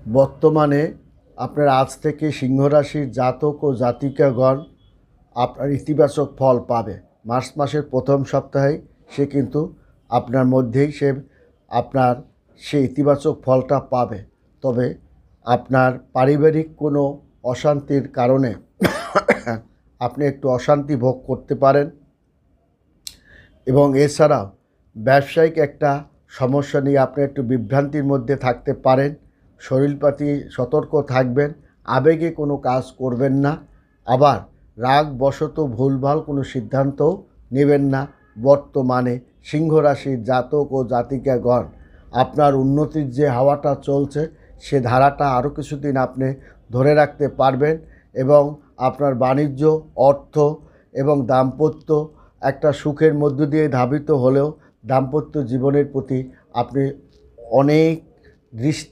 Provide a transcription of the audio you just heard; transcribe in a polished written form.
বর্তমানে আপনার আজ থেকে সিংহ রাশির জাতক ও জাতিকাগণ আপনার ইতিবাচক ফল পাবে। মার্চ মাসের প্রথম সপ্তাহেই সে কিন্তু আপনার মধ্যেই আপনার সেই ইতিবাচক ফলটা পাবে। তবে আপনার পারিবারিক কোনো অশান্তির কারণে আপনি একটু অশান্তি ভোগ করতে পারেন এবং এছাড়াও ব্যবসায়িক একটা সমস্যা নিয়ে আপনি একটু বিভ্রান্তির মধ্যে থাকতে পারেন। শরীরপাতি সতর্ক থাকবেন, আবেগে কোনো কাজ করবেন না, আবার রাগবশত ভুলভাল কোনো সিদ্ধান্তও নেবেন না। বর্তমানে সিংহ রাশির জাতক ও জাতিকাগণ আপনার উন্নতির যে হাওয়াটা চলছে সে ধারাটা আরও কিছুদিন আপনি ধরে রাখতে পারবেন এবং আপনার বাণিজ্য, অর্থ এবং দাম্পত্য একটা সুখের মধ্য দিয়ে ধাবিত হলেও দাম্পত্য জীবনের প্রতি আপনি অনেক দৃষ্টি